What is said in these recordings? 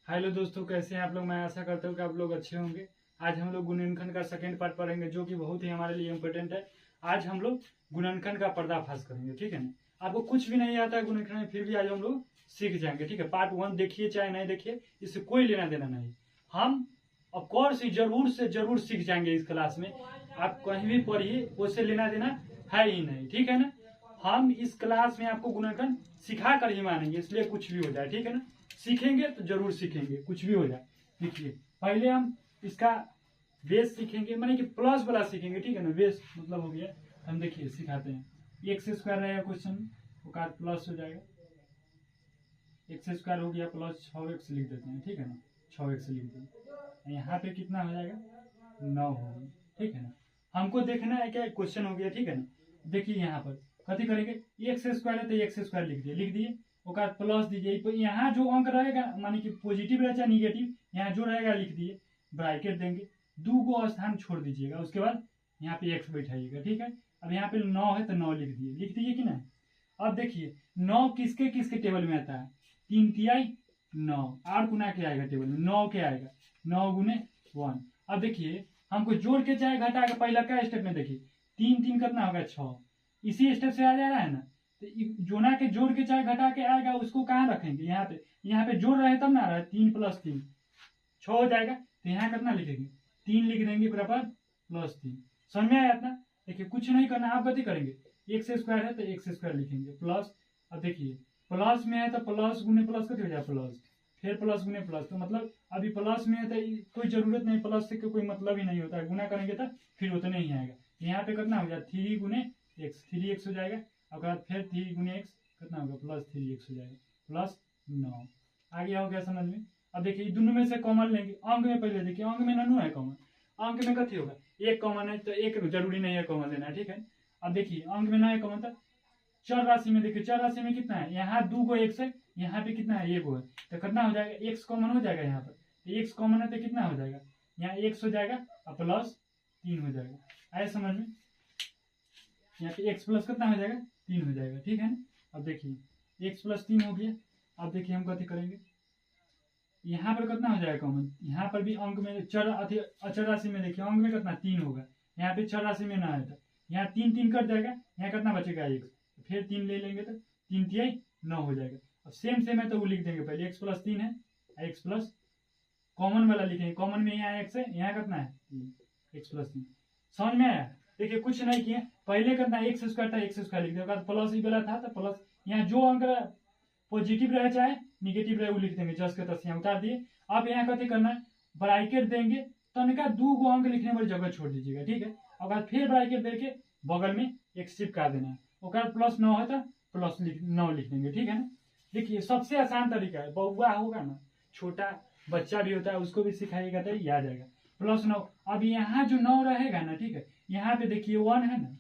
Hello दोस्तों, कैसे हैं आप लोग। मैं आशा करता हूँ कि आप लोग अच्छे होंगे। आज हम लोग गुणनखंड का सेकंड पार्ट पढ़ेंगे, जो कि बहुत ही हमारे लिए इम्पोर्टेंट है। आज हम लोग गुणनखंड का पर्दाफाश करेंगे, ठीक है ना। आपको कुछ भी नहीं आता है गुणनखंड में, फिर भी आज हम लोग सीख जाएंगे, ठीक है। पार्ट 1 देखिए चाहे नहीं देखिए, इससे कोई लेना देना नहीं। हम ऑफकोर्स जरूर से जरूर सीख जाएंगे इस क्लास में। आप कहीं भी पढ़िए, उससे लेना देना है ही नहीं, ठीक है ना। हम इस क्लास में आपको गुणनखंड सिखा कर ही मानेंगे, इसलिए कुछ भी हो जाए, ठीक है ना। सीखेंगे तो जरूर सीखेंगे, कुछ भी हो जाए। देखिए पहले हम इसका बेस सीखेंगे, माने कि प्लस वाला सीखेंगे, ठीक है ना। बेस मतलब हो गया, हम देखिए सिखाते हैं। एक्स स्क्वायर रहेगा क्वेश्चन, वो का प्लस हो जाएगा। एक्स स्क्वायर हो गया प्लस 6x लिख देते हैं, ठीक है ना। 6x लिख देंगे, यहाँ पे कितना हो जाएगा 9 होगा, ठीक है ना। हमको देखना है क्या क्वेश्चन हो गया, ठीक है ना। देखिए यहाँ पर कथी करेंगे, एक्स स्क्वायर है तो एक्स स्क्वायर लिख दिए और प्लस दीजिए। यहाँ जो अंक रहेगा मानी कि पॉजिटिव रहेगा चाहे निगेटिव, यहाँ जो रहेगा लिख दिए, ब्रैकेट देंगे, 2 को स्थान छोड़ दीजिएगा, उसके बाद यहाँ पे एक्स बैठाइएगा, ठीक है। अब यहाँ पे 9 है तो 9 लिख दिए कि नहीं। अब देखिए 9 किसके किसके टेबल में आता है, 3 तिहाई 9, 8 गुना के आएगा टेबल में, 9 के आएगा, 9 गुने 1। अब देखिए हमको जोड़ के चाहे घटा के, पहला क्या स्टेप में देखिए 3 3 कितना होगा 6, इसी स्टेप से आ जा रहा है ना। तो जोना के जोड़ के चाहे घटा के आएगा, उसको कहाँ रखेंगे, यहाँ पे जोड़ रहे तब ना आ रहा है, 3 + 3 6 हो जाएगा। तो यहाँ कितना लिखेंगे 3 लिख देंगे बराबर +3। समझ में आया इतना। देखिए कुछ नहीं करना, आप गति करेंगे, एक्स स्क्वायर है तो एक्स स्क्वायर लिखेंगे प्लस। अब देखिए प्लस में है तो प्लस गुने प्लस कति हो जाए प्लस, फिर प्लस गुने प्लस, तो मतलब अभी प्लस में है तो कोई जरूरत नहीं, प्लस से कोई मतलब ही नहीं होता है। गुना करेंगे तो फिर उतना ही आएगा। यहाँ पे कितना हो जाए 3 गुने एक्स, 3x हो जाएगा। और फिर 3 गुने एक्स कितना होगा +3x हो जाएगा, +9। आ गया हो गया समझ में। अब देखिए दोनों में से कॉमन लेंगे, अंक में पहले देखिए, अंक में ननू है कॉमन, अंक में कथी होगा एक कॉमन है, तो एक जरूरी नहीं है कॉमन लेना, ठीक है। अब देखिए अंक में ना है कॉमन, तो चर राशि में देखिए, चर राशि में कितना है, यहाँ 2 को एक्स है, यहाँ पे कितना है 1 है, तो कितना हो जाएगा एक्स कॉमन हो जाएगा। यहाँ पर एक्स कॉमन है तो कितना हो जाएगा, यहाँ एक्स हो जाएगा और +3 हो जाएगा। आया समझ में। यहाँ पे x प्लस कितना हो जाएगा 3 हो जाएगा, ठीक है ना। अब देखिए x + 3 हो गया। अब देखिए हम कथी करेंगे, यहाँ पर कितना हो जाएगा कॉमन, यहाँ पर भी अंक में अचर राशि में देखिए अंक में कितना 3 होगा, यहाँ पे चर राशि में ना है तो यहाँ 3 3 कट जाएगा, यहाँ कितना बचेगा x, फिर 3 ले लेंगे तो 3 तिहाई 9 हो जाएगा। अब सेम है तो वो लिख देंगे, पहले x + 3 है, x प्लस कॉमन वाला लिखेंगे, कॉमन में यहाँ x है, यहाँ कितना है x + 3। समझ में आया। देखिए कुछ नहीं किए, पहले करना एक्स स्क्वायर था एक्स स्क्वायर लिख दिया, प्लस ही वाला था तो प्लस, यहाँ जो अंक पॉजिटिव रहे चाहे निगेटिव रहे वो लिख देंगे, 10 के 10 यहाँ उतार दिए। अब यहाँ कथी करना है, ब्रैकेट देंगे, तनिका 2 गो अंक लिखने वाली जगह छोड़ दीजिएगा, ठीक है। और फिर ब्रैकेट देके बगल में एक चिपका देना है, और +9 है तो +9 लिख देंगे, ठीक है ना। देखिए सबसे आसान तरीका है, बउआ होगा ना, छोटा बच्चा भी होता है, उसको भी सिखाइएगा तो ये आ जाएगा +9। अब यहाँ जो 9 रहेगा ना, ठीक है, यहाँ पे देखिए 1 है ना,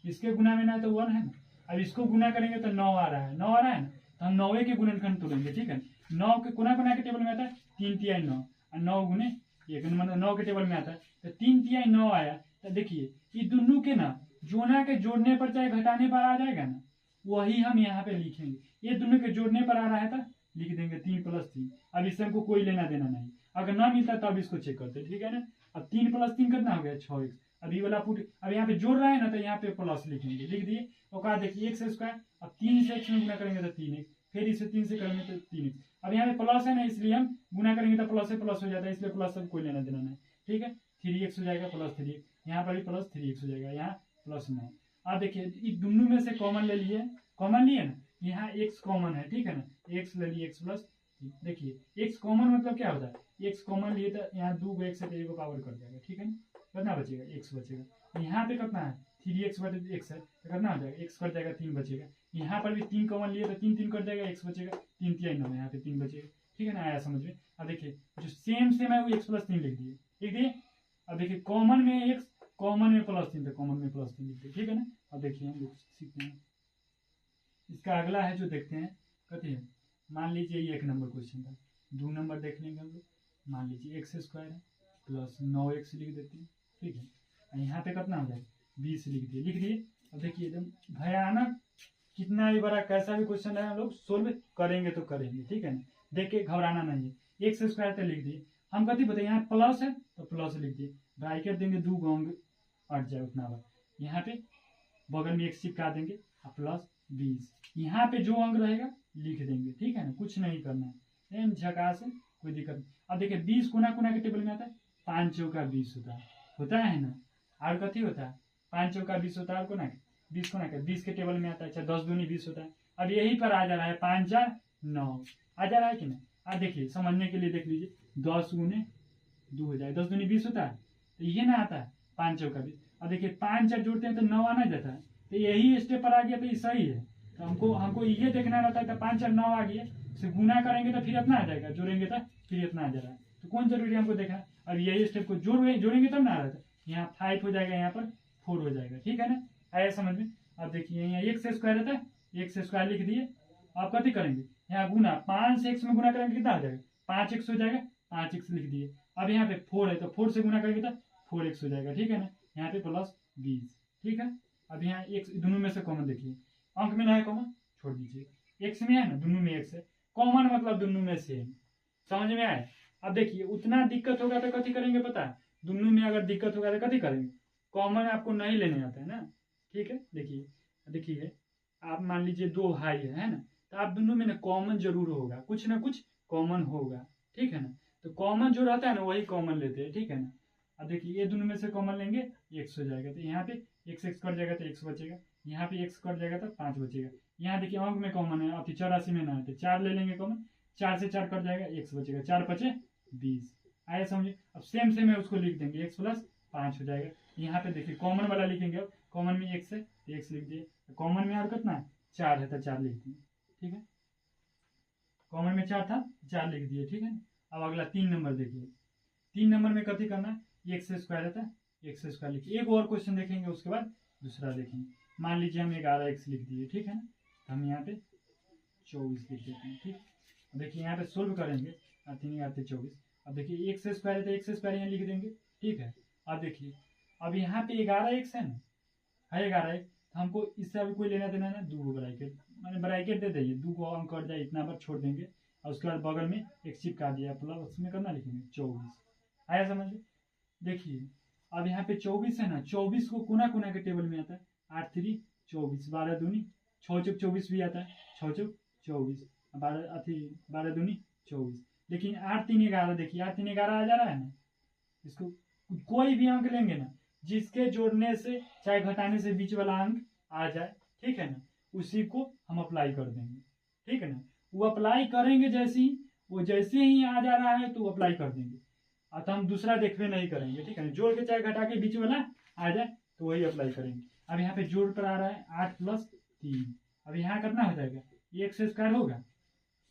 इसके गुना में ना तो 1 है ना। अब इसको गुना करेंगे तो 9 आ रहा है, 9 आ रहा है ना, तो हम 9 के गुणनखंड तोड़ेंगे, ठीक है। 9 के गुना के टेबल में आता है 3 तिहाई 9, और 9 गुने 1 मतलब 9 के टेबल में आता है तो 3 तिहाई 9 आया। तो देखिए ये दोनों के ना जोड़ना के जोड़ने पर चाहे घटाने पर आ जाएगा ना, वही हम यहाँ पे लिखेंगे। ये दोनों के जोड़ने पर आ रहा है तो लिख देंगे 3 + 3। अब इससे हमको कोई लेना देना नहीं, अगर ना मिलता तब इसको चेक करते, ठीक है ना। अब 3 + 3 कितना हो गया 6x। अब ये वाला पुट, अब यहाँ पे जोड़ रहा है ना तो यहाँ पे प्लस लिखेंगे, लिख दिए। और देखिए एक्स स्क्वायर, अब 3 से x में गुना करेंगे तो 3x, फिर इसे 3 से करेंगे तो 3x। अब यहाँ पे प्लस है ना, इसलिए हम गुना करेंगे तो प्लस से प्लस हो जाता है, इसलिए प्लस सब कोई लेना देना नहीं, ठीक है। 3x हो जाएगा +3x, यहाँ पर भी +3x हो जाएगा, यहाँ +9। अब देखिए इस दोनों में से कॉमन ले लिए, कॉमन लिए ना, यहाँ x कॉमन है, ठीक है ना, x ले लिए x + देखिए x कॉमन मतलब क्या होता है, x कॉमन लिए तो यहाँ 2 को x से 1 को पावर कर जाएगा, ठीक है ना। कितना बचेगा x बचेगा, यहाँ पे कितना है 3x / x है तो कितना हो जाएगा x कट जाएगा 3 बचेगा। यहाँ पर भी 3 कॉमन लिए तो 3 3 कट जाएगा, x बचेगा 3 तिहाई 9, यहाँ पे 3 बचेगा, ठीक है ना। आया समझ में। अब देखिए जो सेम है वो x + 3 लिख दिए। अब देखिए कॉमन में x, कॉमन में +3 तो कॉमन में +3 लिख दिए, ठीक है ना। अब देखिए हम लोग सीखते हैं, इसका अगला है जो देखते हैं कथी है। मान लीजिए ये 1 नंबर क्वेश्चन था, 2 नंबर देख लेंगे हम लोग। मान लीजिए x स्क्वायर है +9x लिख देते हैं, ठीक है। यहाँ पे कितना हो जाएगा 20 लिख दिए। अब देखिए एकदम भयानक, कितना भी बड़ा कैसा भी क्वेश्चन है हम लोग सोल्व करेंगे तो करेंगे, ठीक है ना। देख के घबराना नहीं है, एक्स स्क्वायर तो लिख दिए। हम कथी बताए यहाँ प्लस है तो प्लस लिख दिए, ब्रैकेट देंगे 2 अंग अट जाए उतना बार, यहाँ पे बगल में एक चिपका देंगे प्लस 20, यहाँ पे जो अंक रहेगा लिख देंगे, ठीक है ना, कुछ नहीं करना है, झकास है, कोई दिक्कत नहीं। अब देखिए 20 गुना गुना के टेबल में आता है, 5 चौका 20 होता है ना, और कथी होता है 5 चौका 20 होता है, और कोना 20 कोना के 20 के टेबल में आता है, अच्छा 10 दूनी 20 होता है। अब यही पर आ जा रहा है 5 4 9 आ जा रहा है कि नहीं, अब देखिए समझने के लिए देख लीजिए 10 गुने 2 हो जाए, 10 दूनी 20 होता है, तो ये ना आता है 5 चौका 20। अब देखिए 5 4 जोड़ते हैं तो 9 आना जाता है, तो यही स्टेप पर आ गया तो ये सही है। तो हमको ये देखना रहता है, तो 5 4 9 आ गया, से गुना करेंगे तो फिर इतना आ जाएगा, जोड़ेंगे तो फिर इतना आ जा रहा है, तो कौन जरूरी है हमको देखना। अब यही स्टेप को जोड़ेंगे तब ना आ रहा था, यहाँ 5 हो जाएगा, यहाँ पर 4 हो जाएगा, ठीक है ना, आया समझ में। अब देखिए यहाँ एक्स स्क्वायर रहता है, एक्स स्क्वायर लिख दिए। अब कथी करेंगे यहाँ गुना, 5 से x में गुना करेंगे कितना हो जाएगा 5x हो जाएगा, 5x लिख दिए। अब यहाँ पे 4 है तो 4 से गुना करेंगे तो 4x हो जाएगा, ठीक है ना, यहाँ पे प्लस 20, ठीक है। अब यहाँ x दोनों में से कॉमन देखिए, अंक में ना है कॉमन छोड़ दीजिए, x में है ना, दोनों में x है, कॉमन मतलब दोनों में सेम, समझ में आए। अब देखिए उतना दिक्कत होगा तो कथी करेंगे पता है, दोनों में अगर दिक्कत होगा तो कथी करेंगे, कॉमन आपको नहीं लेने आता है ना, ठीक है। देखिए आप मान लीजिए 2 भाई है ना, तो आप दोनों में ना कॉमन जरूर होगा, कुछ ना कुछ कॉमन होगा, ठीक है ना, तो कॉमन जो रहता है ना वही कॉमन लेते हैं, ठीक है ना। अब देखिए ये दोनों में से कॉमन लेंगे x हो जाएगा, तो यहाँ पे x कट जाएगा तो x बचेगा, यहाँ पे x कट जाएगा तो 5 बचेगा। यहाँ देखिए अंक में कॉमन है, अब 84 में ना है तो 4 ले लेंगे कॉमन, 4 से 4 कट जाएगा, x बचेगा, 4 5 20 आया समझे। अब सेम है उसको लिख देंगे, x प्लस 5 हो जाएगा। यहाँ पे देखिए कॉमन वाला लिखेंगे, अब कॉमन में x है तो x लिख दिए, कॉमन में और कितना 4 है तो 4 लिख दिए, ठीक है, कॉमन में 4 था 4 लिख दिए, ठीक है। अब अगला 3 नंबर देखिए, 3 नंबर में कथी करना है, एक्स स्क्वायर रहता है, एक्स स्क्वायर लिखिए। एक और क्वेश्चन देखेंगे उसके बाद दूसरा देखेंगे। मान लीजिए हम 11x लिख दिए, ठीक है ना, तो हम यहाँ पे 24 लिख देते हैं, ठीक। अब देखिए यहाँ पे सोल्व करेंगे, 3 आते 24। अब देखिए एक्स स्क्वायर है तो एक्स स्क्वायर यहाँ लिख देंगे, ठीक है। अब देखिए अब यहाँ पे 11x है ना, है 11x, तो हमको इससे अभी कोई लेना देना है ना, 2 ब्रैकेट मैंने ब्रैकेट दे दिए, 2 को अंक कट जाए इतना पर छोड़ देंगे, और उसके बाद बगल में एक चिपका दिया प्लस, उसमें करना लिखेंगे 24, आया समझ। देखिए अब यहाँ पे 24 है ना, 24 को कोना कोना के टेबल में आता है, 8 3 24, 12 दूनी 6 चौक 24 भी आता है, 6 चौक 24, 12 दूनी 24, लेकिन 8 3 11, देखिए 8 3 11 आ जा रहा है ना, इसको कोई भी अंक लेंगे ना, जिसके जोड़ने से चाहे घटाने से बीच वाला अंक आ जाए, ठीक है ना, उसी को हम अप्लाई कर देंगे, ठीक है ना। वो अप्लाई करेंगे जैसे ही आ जा रहा है तो अप्लाई कर देंगे, तो हम दूसरा देखने नहीं करेंगे, ठीक है ना, जोड़ के चाहे घटा के बीच वाला आ जाए तो वही अप्लाई करेंगे। अब यहाँ पे जोड़ पर आ रहा है 8 प्लस 3, अब यहाँ करना हो जाएगा एक्स स्क्वायर होगा,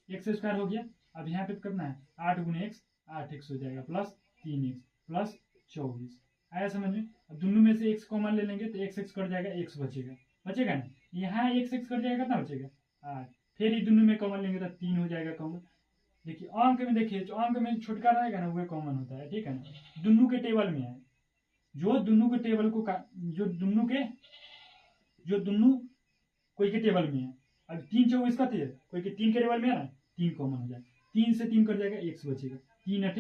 एक्स स्क्वायर हो गया। अब यहाँ पे करना है 8 गुने एक्स, 8x हो जाएगा प्लस 3x प्लस 24, आया समझ में। अब दोनों में से x कॉमन ले लेंगे तो x कट जाएगा, x बचेगा ना, यहाँ x कट जाएगा कितना बचेगा 8, फिर ये दोनों में कॉमन लेंगे तो 3 हो जाएगा कॉमन। देखिए अंक में, देखिए जो अंक में छुटका रहेगा ना वह कॉमन होता है, ठीक है ना, दोनों के टेबल में है, जो दोनों के टेबल को जो दोनों कोई के टेबल में है। अब 3 24 का थे, कोई के 3 के टेबल में है ना, 3 कॉमन हो जाएगा, 3 से 3 कट जाएगा, x बचेगा, 3 8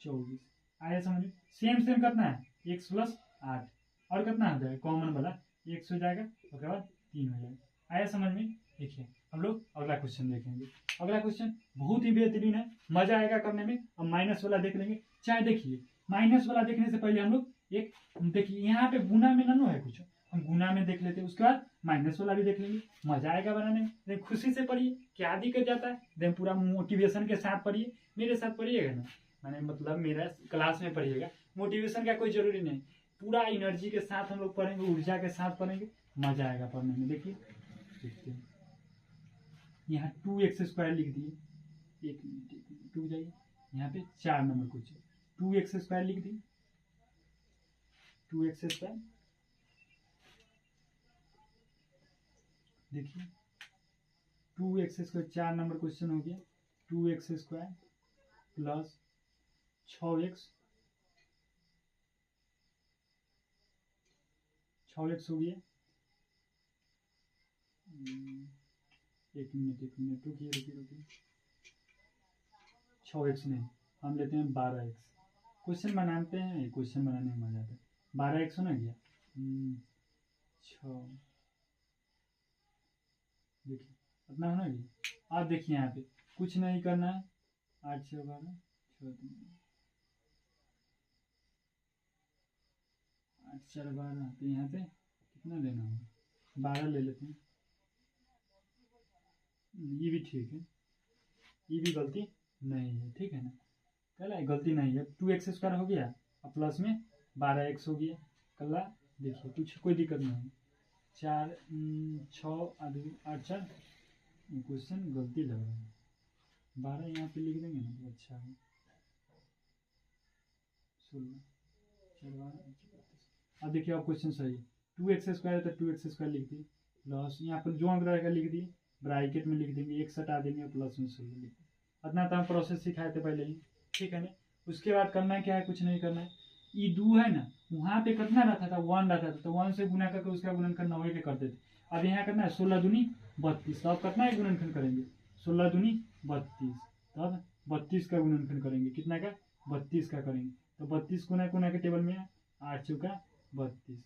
24, आया समझ में। सेम कितना है x प्लस 8, और कितना हो जाएगा कॉमन वाला x हो जाएगा, उसके बाद 3 हो जाएगा, आया समझ में। देखिए हम लोग अगला क्वेश्चन देखेंगे, अगला क्वेश्चन बहुत ही बेहतरीन है, मजा आएगा करने में। अब माइनस वाला देख लेंगे, चाहे देखिए माइनस वाला देखने से पहले हम लोग एक देखिए यहाँ पे गुना में ना है कुछ, हम गुना में देख लेते हैं, उसके बाद माइनस वाला भी देख लेंगे, मजा आएगा बनाने में। खुशी से पढ़िए, क्या दिक्कत जाता है, देन पूरा मोटिवेशन के साथ पढ़िए, मेरे साथ पढ़िएगा ना, मैंने मतलब मेरा क्लास में पढ़िएगा, मोटिवेशन का कोई जरूरी नहीं, पूरा एनर्जी के साथ हम लोग पढ़ेंगे, ऊर्जा के साथ पढ़ेंगे, मजा आएगा पढ़ने में। देखिए यहाँ 2x स्क्वायर लिख दिए, 1 मिनट 2 जाइए, यहाँ पे 4 नंबर कुछ 2x स्क्वायर लिख दिए, 2x स्क्वायर। देखिए 2x स्क्वायर 4 नंबर क्वेश्चन हो गया, 2x स्क्वायर प्लस 6x हो गया, 1 मिनट रुकिए, 6x नहीं, हम लेते हैं 12x। क्वेश्चन बनाते हैं, क्वेश्चन बनाने में मजा आता है। 12x होना गया 6, देखिए अपना होना गया। आप देखिए यहाँ पे कुछ नहीं करना है, 8 6 12 6 3 8 4 12, तो यहाँ पे कितना लेना होगा, 12 ले लेते हैं। ये भी ठीक है, ये भी गलती नहीं है, ठीक है ना, कल गलती नहीं है। 2x² हो गया और प्लस में 12x हो गया। कल देखिए कुछ कोई दिक्कत नहीं है। 4 6 8 4, क्वेश्चन गलती लग रहा है। 12 यहाँ पे लिख देंगे ना तो अच्छा है। 16 4 12। अब देखिए अब क्वेश्चन सही, 2x² है तो 2x² लिख दिए, प्लस यहाँ पर जो अंक रहेगा लिख दिए, ब्रैकेट में लिख देंगे, 1 हटा देंगे, प्लस में 16 लिख देंगे। इतना तो हम प्रोसेस सिखाए थे पहले ही, ठीक है ना। उसके बाद करना क्या है, कुछ नहीं करना है। ये 2 है ना, वहाँ पे कितना रहता था, 1 रहता था, तो 1 से गुना करके उसका गुणनखंड 9 के करते थे। अब यहाँ करना है 16 दूनी 32, तो अब कितना है गुणनखंड करेंगे, 16 दूनी 32, तब 32 का गुणनखंड करेंगे, कितना का 32 का करेंगे, तो 32 कोना के टेबल में है, 8 चौका 32,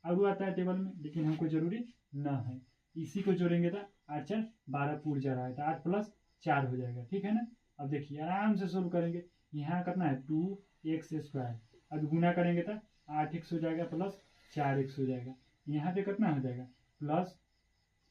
और आता है टेबल में, लेकिन हमको जरूरी न है। इसी को जोड़ेंगे तो 8 4 12 पूर जा रहा है, तो 8 + 4 हो जाएगा, ठीक है ना। अब देखिए आराम से सोल्व करेंगे। यहाँ करना है 2x², अब गुना करेंगे तो 8x हो जाएगा प्लस 4x हो जाएगा। यहाँ पे कितना हो जाएगा प्लस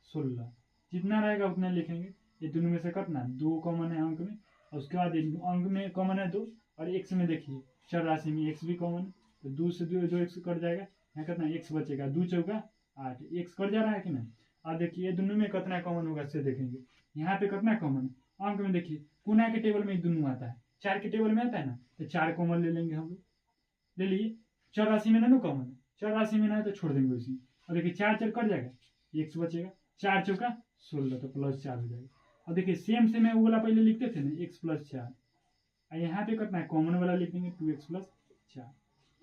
16, जितना रहेगा उतना लिखेंगे। ये दोनों में से कितना 2 कॉमन है अंक में, और उसके बाद अंक में कॉमन है 2, और x में देखिए चर राशि में x भी कॉमन है, तो 2 से 2 x कट जाएगा, यहाँ कितना x बचेगा, 2 चौका 8, x कट जा रहा है कि नहीं। अब देखिए ये दोनों में कितना कॉमन होगा से देखेंगे। यहाँ पे कितना कॉमन है अंक में, देखिए कोना के टेबल में दोनों आता है, 4 के टेबल में आता है ना, तो 4 कॉमन ले लेंगे हम लोग, ले लिए। चर राशि में ना कॉमन है, चर राशि में ना है तो छोड़ देंगे उसी। और देखिए 4 4 कट जाएगा, x बचेगा, 4 चौका 16, तो प्लस 4 हो जाएगा। अब देखिए सेम से मैं वो वाला पहले लिखते थे ना, x + 4, और यहाँ पे कितना है कॉमन वाला लिख देंगे 2x + 4।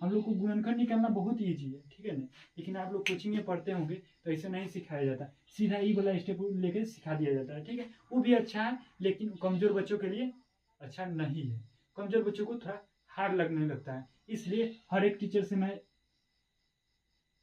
हम लोग को गुणनखंड निकालना बहुत ईजी है, ठीक है ना, लेकिन आप लोग कोचिंग में पढ़ते होंगे तो ऐसे नहीं सिखाया जाता, सीधा ई वाला स्टेप लेके सिखा दिया जाता है, ठीक है। वो भी अच्छा है, लेकिन कमजोर बच्चों के लिए अच्छा नहीं है, कमजोर बच्चों को थोड़ा हार्ड लगने लगता है। इसलिए हर एक टीचर से मैं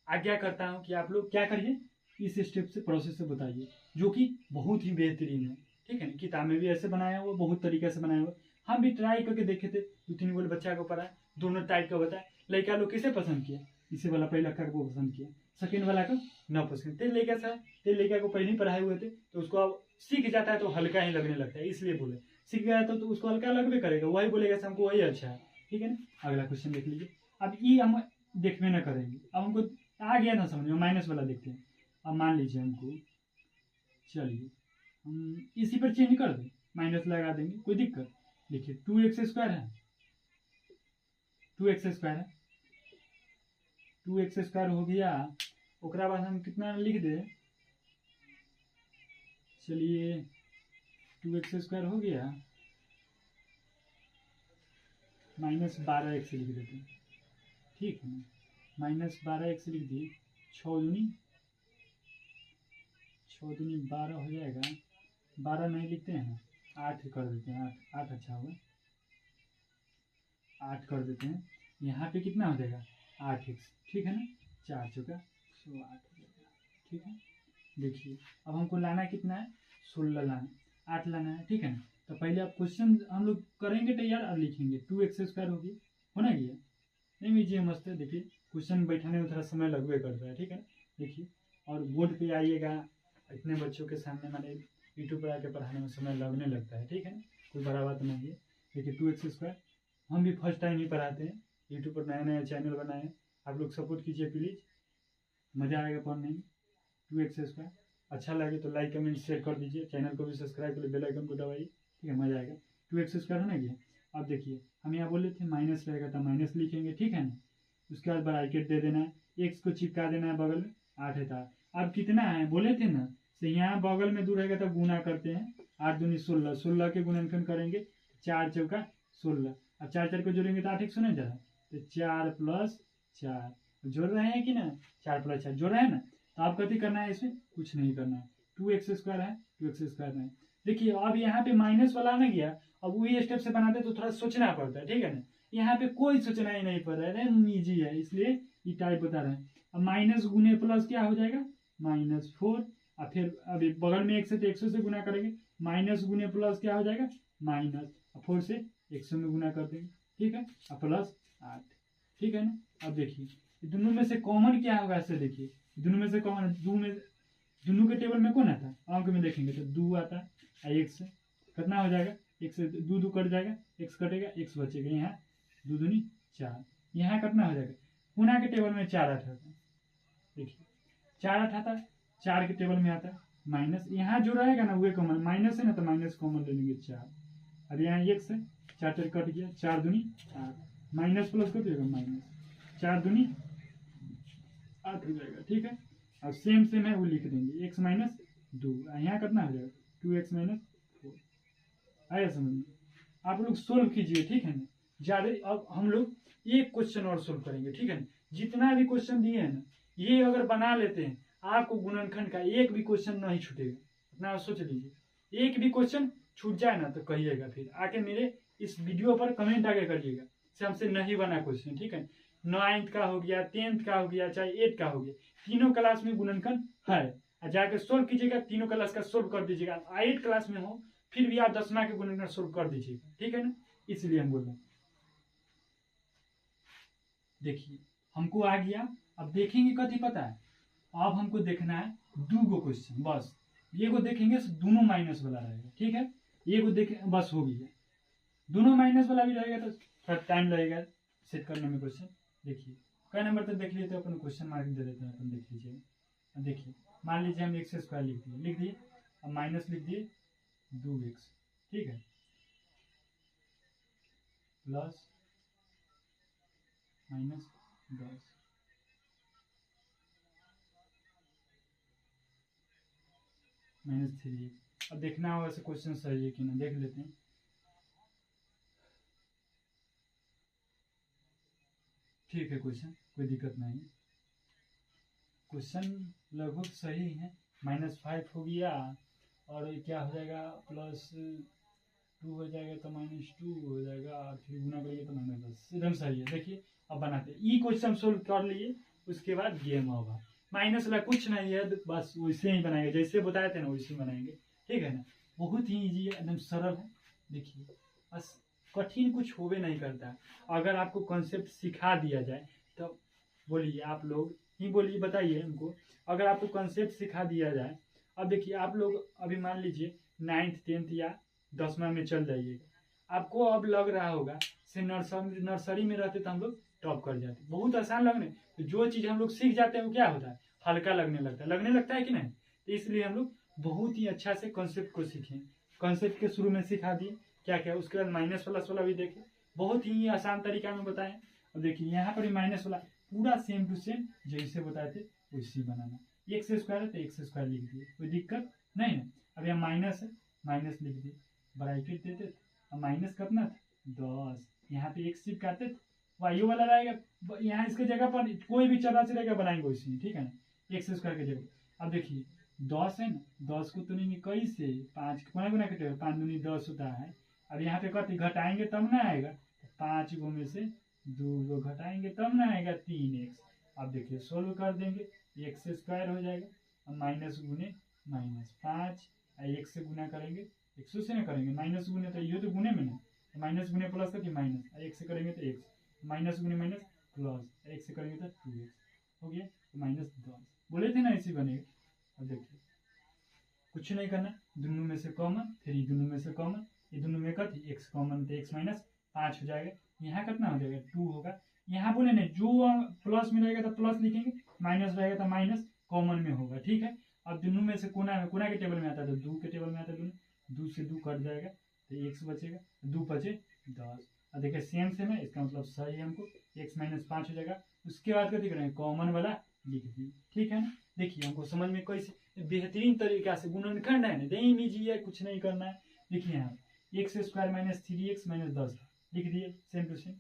आज्ञा करता हूँ कि आप लोग क्या करिए, इस स्टेप से प्रोसेस से बताइए, जो कि बहुत ही बेहतरीन है, ठीक है ना। किताब में भी ऐसे बनाया हुआ, बहुत तरीके से बनाया हुआ, हम भी ट्राई करके देखे थे, 2 3 गो बच्चा को पढ़ाए, दोनों टाइप का बताया। लड़का लोग किसे पसंद किया, इसे वाला पहला का को पसंद किया, सेकेंड वाला को न पसंद। तेरे लड़का सा, तेरे लड़का को पहले ही पढ़ाए हुए थे, तो उसको अब सीख जाता है तो हल्का ही लगने लगता है, इसलिए बोले सीख गया तो उसको हल्का लगबे करेगा, वही बोलेगा हमको वही अच्छा है, ठीक है ना। अगला क्वेश्चन देख लीजिए। अब ये हम देखने न करेंगे, अब हमको आ गया ना समझ में, माइनस वाला देखते हैं। अब मान लीजिए हमको, चलिए हम इसी पर चेंज कर दें, माइनस लगा देंगे, कोई दिक्कत। देखिए 2x² है, 2x² है, 2x² हो गया। ओकरा बाद हम कितना लिख दे, चलिए 2x² हो गया, -12x लिख देते हैं, ठीक है ना। -12x लिख दिए, 6 दूनी 12 हो जाएगा, 12 नहीं लिखते हैं ना, 8 कर देते हैं, 8 अच्छा होगा, 8 कर देते हैं। यहाँ पे कितना हो जाएगा 8x, ठीक है ना, 4 चौका 8 हो जाएगा, ठीक है। देखिए अब हमको लाना कितना है, 16 लाना, 8 लाना है, ठीक है ना। तो पहले आप क्वेश्चन हम लोग करेंगे तैयार और लिखेंगे। 2x² हो गया, होना गया नहीं लीजिए, मस्त है। देखिए क्वेश्चन बैठाने में थोड़ा समय लगवे करता है, ठीक है ना। देखिए और बोर्ड पे आइएगा, इतने बच्चों के सामने मैंने यूट्यूब पर आके पढ़ाने में समय लगने लगता है, ठीक है ना, कोई बड़ा बात नहीं है। देखिए 2x² हम भी फर्स्ट टाइम ही पढ़ाते हैं, यूट्यूब पर नया नया चैनल बनाए, आप लोग सपोर्ट कीजिए प्लीज़, मज़ा आएगा पढ़ने में। 2x² अच्छा लगे तो लाइक कमेंट शेयर कर दीजिए, चैनल को भी सब्सक्राइब कर, बेल आइकन को दबाइए, ठीक है, मज़ा आएगा। 2x² होना गया। अब देखिए हम यहाँ बोले थे माइनस रहेगा तो माइनस लिखेंगे, ठीक है ना। उसके बाद ब्रैकेट दे देना है, x को चिपका देना है बगल में, 8 है। अब कितना है बोले थे ना, तो यहाँ बगल में 2 रहेगा तो गुना करते हैं, 8 दूनी 16, 16 के गुणनखंड करेंगे, 4 चौका 16। अब 4 4 को जोड़ेंगे तो 8x होने जा रहा है, तो 4 + 4 जोड़ रहे हैं कि ना, 4 + 4 जोड़ रहे हैं ना। तो आप कथी करना है, इसमें कुछ नहीं करना है, 2x² है, 2x² है, देखिए अब यहाँ पे माइनस वाला ना गया, अब वही स्टेप से बनाते तो थोड़ा सोचना पड़ता है, ठीक है ना। यहाँ पे कोई सोचना ही नहीं पड़ रहा है, इजी है, इसलिए ये टाइप बता रहे हैं। अब माइनस गुने प्लस क्या हो जाएगा, -4, और फिर अभी बगल में 1 से तो 100 से गुना करेंगे, माइनस गुने प्लस क्या हो जाएगा -4 से 100 में गुना कर देंगे, ठीक है, और +8, ठीक है ना। अब देखिए दोनों में से कॉमन क्या होगा, ऐसे देखिए दोनों में से कॉमन, दोनों के टेबल में कौन आता है, अंक में देखेंगे तो 2 आता है, और 1 से कितना हो जाएगा, 1 से 2 कट जाएगा, x कटेगा, x बचेगा, यहाँ 2 दूनी 4, यहाँ कितना हो जाएगा, गुना के टेबल में 4 आता है, देखिए 4 आता है, 4 के टेबल में आता है माइनस, यहाँ जो रहेगा ना वो कॉमन, माइनस है ना तो माइनस कॉमन ले लेंगे 4, अब यहाँ 1 से 4 कट गया, 4 दूनी 8, माइनस प्लस कर देगा माइनस, 4 दूनी 8 हो जाएगा, ठीक है। अब सेम है वो लिख देंगे, x - 2, यहाँ कितना हो जाएगा 2x - 4, आया समझ में। आप लोग सोल्व कीजिए, ठीक है ना, ज्यादा। अब हम लोग एक क्वेश्चन और सोल्व करेंगे, ठीक है ना, जितना भी क्वेश्चन दिए हैं ना ये अगर बना लेते हैं आपको गुणनखंड का एक भी क्वेश्चन नहीं छूटेगा, इतना सोच लीजिए, एक भी क्वेश्चन छूट जाए ना तो कहिएगा, फिर आके मेरे इस वीडियो पर कमेंट आगे करिएगा से हमसे नहीं बना क्वेश्चन, ठीक है। 9th का हो गया, 10th का हो गया, चाहे 8th का हो गया, तीनों क्लास में गुणनखंड है, जाके सोल्व कीजिएगा, तीनों क्लास का सोल्व कर दीजिएगा, 8th क्लास में हो फिर भी आप 10वां के गुणनखंड सोल्व कर दीजिएगा, ठीक है ना, इसलिए हम बोल रहे हैं। देखिए हमको आ गया, अब देखेंगे कथी पता है, अब हमको देखना है 2 क्वेश्चन, बस ये को देखेंगे दोनों माइनस वाला रहेगा, ठीक है, ये को देखे बस हो गया, दोनों माइनस वाला भी रहेगा तो थोड़ा टाइम लगेगा सेट करने में क्वेश्चन। देखिए कई नंबर तक देख लिए तो अपन क्वेश्चन मार्क दे देते हैं, अपन देख लीजिए। देखिए मान लीजिए हम x² लिख दिए, अब माइनस लिख दिए 2x, ठीक है, प्लस -10 -3x। अब देखना होगा ऐसे क्वेश्चन सही है कि ना, देख लेते हैं। ठीक है, क्वेश्चन कोई दिक्कत नहीं, क्वेश्चन लगभग सही है, -5 हो गया, और क्या हो जाएगा +2 हो जाएगा तो -2 हो जाएगा, और फिर गुना करेंगे तो -10, एकदम सही है। देखिए अब बनाते हैं, ये क्वेश्चन सोल्व कर लिए, उसके बाद गेम होगा, माइनस वाला कुछ नहीं है, बस वैसे ही बनाएंगे जैसे बताए थे ना वैसे ही बनाएंगे, ठीक है ना, बहुत ही ईजी है, एकदम सरल है। देखिए बस कठिन कुछ होवे नहीं करता है, अगर आपको कॉन्सेप्ट सिखा दिया जाए तो बोलिए, आप लोग ही बोलिए, बताइए हमको, अगर आपको कॉन्सेप्ट सिखा दिया जाए। अब देखिए आप लोग अभी मान लीजिए 9th 10th या 10वां में चल जाइएगा, आपको अब लग रहा होगा से नर्सरी में रहते तो हम लोग टॉप कर जाते, बहुत आसान लगने, तो जो चीज़ हम लोग सीख जाते हैं वो क्या होता है, हल्का लगने लगता है कि नहीं, तो इसलिए हम लोग बहुत ही अच्छा से कॉन्सेप्ट को सीखें, कॉन्सेप्ट के शुरू में सिखा दिए क्या क्या, उसके बाद माइनस प्लस वाला भी देखें, बहुत ही आसान तरीका में बताएं। अब देखिए यहाँ पर भी माइनस वाला पूरा सेम टू सेम जैसे बताए थे वैसे बनाना, x² है तो x² लिख दिए, कोई दिक्कत नहीं है। अब यहाँ माइनस है, माइनस लिख दिए, ब्रैकेट देते, अब माइनस कितना था 10, यहाँ पे x चिपकाते, वायु वाला रहेगा, यहाँ इसके जगह पर कोई भी चौरासी रहेगा बनाएंगे वैसे, ठीक है ना, x² के जगह। अब देखिए 10 है ना, 10 को तुनेंगे कैसे, 5 गुना गुना कटेगा, 5 दूनी 10 होता है। अब यहाँ पे कति घटाएंगे तब ना आएगा, 5 गो में से 2 गो घटाएंगे तब ना आएगा 3x। अब देखिए सोल्व कर देंगे, x² हो जाएगा, अब माइनस गुने -5, x से गुना करेंगे, 100 से ना करेंगे, माइनस गुने तो ये तो गुने में ना, तो माइनस गुने प्लस करके माइनस, x से करेंगे तो x, माइनस गुने माइनस प्लस, x से करेंगे तो 2x हो गया, तो -10 बोले थे ना ऐसे बनेगा। अब देखिए कुछ नहीं करना, दोनों में से कॉमन, फिर ये दोनों में से कॉमन, ये दोनों में कथी x कॉमन, तो x -5 हो जाएगा, यहाँ कितना हो जाएगा 2 होगा, यहाँ बोले नहीं जो प्लस में रहेगा तो प्लस लिखेंगे, माइनस रहेगा तो माइनस कॉमन में होगा, ठीक है। अब दोनों में से कोना के टेबल में आता है तो 2 के टेबल में आता है, दोनों 2 से 2 कट जाएगा तो x बचेगा, 2 बचे 10। अब देखिए सेम है, इसका मतलब सही है, हमको x -5 हो जाएगा। उसके बाद क्या करेंगे, कॉमन वाला लिख दिए, ठीक है ना। देखिए हमको समझ में कैसे बेहतरीन तरीका से गुणनखंड है ना, नहीं ईजी है, कुछ नहीं करना है। देखिए यहाँ x² -3x -10 लिख दिए सेम टू सेम।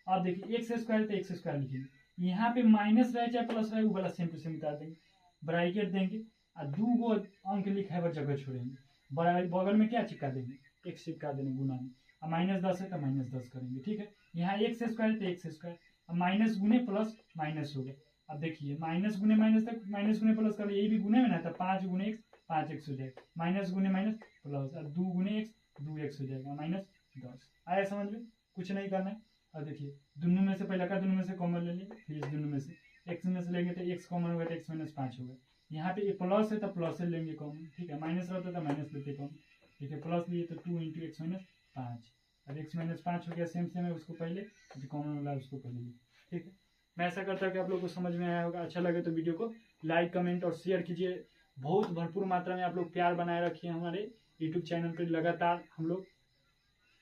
अब देखिए x² तो x² लिखिए, यहाँ पे माइनस रहे चाहे प्लस रहे वो वाला सेम टू सेम बता देंगे, ब्रैकेट देंगे और 2 गो अंक लिखा है जगह छोड़ेंगे। बगल में क्या चिपका देंगे, x चिपका देंगे गुना में। अब -10 है तो -10 करेंगे, ठीक है। यहाँ x स्क्वायर है तो x स्क्वायर, अब माइनस गुने प्लस माइनस हो गया। अब देखिए माइनस गुने माइनस तक, माइनस गुने प्लस कर, यही भी गुने में ना था, 5 गुने x 5x हो जाएगा, माइनस गुने माइनस प्लस, अब 2 गुने x 2x हो जाएगा, -10। आया समझ में, कुछ नहीं करना है। अब देखिए दोनों में से पहले का दोनों में से कॉमन ले लेंगे, फिर इस दोनों में से x में से लेंगे तो x कॉमन होगा तो x -5 होगा। यहाँ पे प्लस है तो प्लस से लेंगे कॉमन, ठीक है, माइनस रहता तो माइनस लेते कॉमन, ठीक है, प्लस लिए तो 2 × x - 5, अब x -5 हो गया, सेम है, उसको पहले जो कॉमन वाला उसको पहले लिए, ठीक है। मैं ऐसा करता हूँ कि आप लोग को समझ में आया होगा। अच्छा लगे तो वीडियो को लाइक कमेंट और शेयर कीजिए। बहुत भरपूर मात्रा में आप लोग प्यार बनाए रखिए हमारे यूट्यूब चैनल पर। लगातार हम लोग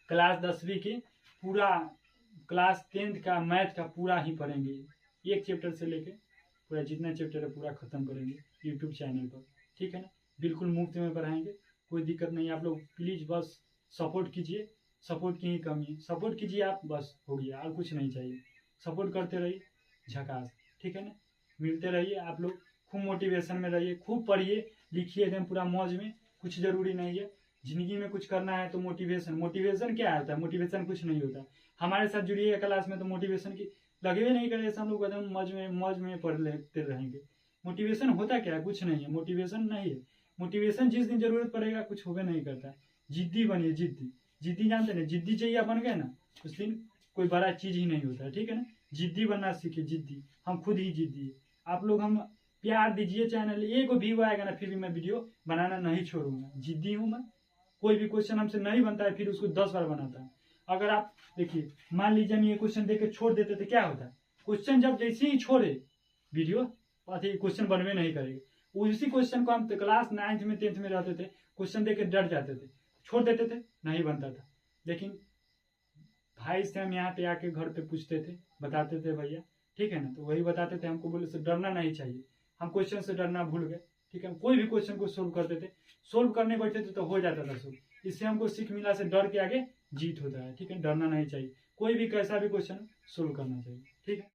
क्लास 10वीं की पूरा, क्लास 10th का मैथ का पूरा ही पढ़ेंगे, एक चैप्टर से लेके पूरा जितना चैप्टर है पूरा खत्म करेंगे यूट्यूब चैनल पर, ठीक है ना। बिल्कुल मुफ्त में पढ़ाएंगे, कोई दिक्कत नहीं। आप लोग प्लीज़ बस सपोर्ट कीजिए, सपोर्ट की ही कमी है, सपोर्ट कीजिए आप, बस हो गया, और कुछ नहीं चाहिए। सपोर्ट करते रहिए, झकास, ठीक है ना। मिलते रहिए आप लोग, खूब मोटिवेशन में रहिए, खूब पढ़िए लिखिए एकदम पूरा मौज में। कुछ जरूरी नहीं है जिंदगी में कुछ करना है तो मोटिवेशन क्या आता है, मोटिवेशन कुछ नहीं होता। हमारे साथ जुड़िए क्लास में तो मोटिवेशन की लगे नहीं करे, हम लोग एकदम मौज में पढ़ लेते रहेंगे। मोटिवेशन होता क्या है, कुछ नहीं है, मोटिवेशन नहीं है। मोटिवेशन जिस दिन जरूरत पड़ेगा कुछ होबे नहीं करता। जिद्दी बनिए, जिद्दी जानते ना, जिद्दी चाहिए बन गए ना, उस दिन कोई बड़ा चीज ही नहीं होता है, ठीक है ना। जिद्दी बनना सीखिए, जिद्दी, हम खुद ही जिद्दी है। आप लोग हम प्यार दीजिए, चैनल एक व्यू आएगा ना फिर भी मैं वीडियो बनाना नहीं छोड़ूंगा। जिद्दी हूँ मैं, कोई भी क्वेश्चन हमसे नहीं बनता है फिर उसको 10 बार बनाता है। अगर आप देखिए मान लीजिए हम ये क्वेश्चन देख के छोड़ देते थे, क्या होता है, क्वेश्चन जब जैसे ही छोड़े वीडियो क्वेश्चन बनवे नहीं करेगा। उसी क्वेश्चन को हम क्लास 9th में 10th में रहते थे, क्वेश्चन देख के डर जाते थे, छोड़ देते थे, नहीं बनता था। लेकिन भाई से हम यहाँ पे आके घर पे पूछते थे, बताते थे भैया, ठीक है ना, तो वही बताते थे। हमको बोले से डरना नहीं चाहिए, हम क्वेश्चन से डरना भूल गए, ठीक है। कोई भी क्वेश्चन को सोल्व करते थे, सोल्व करने बैठे थे तो हो जाता था सोल्व। इससे हमको सीख मिला से डर के आगे जीत होता है, ठीक है। डरना नहीं चाहिए, कोई भी कैसा भी क्वेश्चन सोल्व करना चाहिए, ठीक है।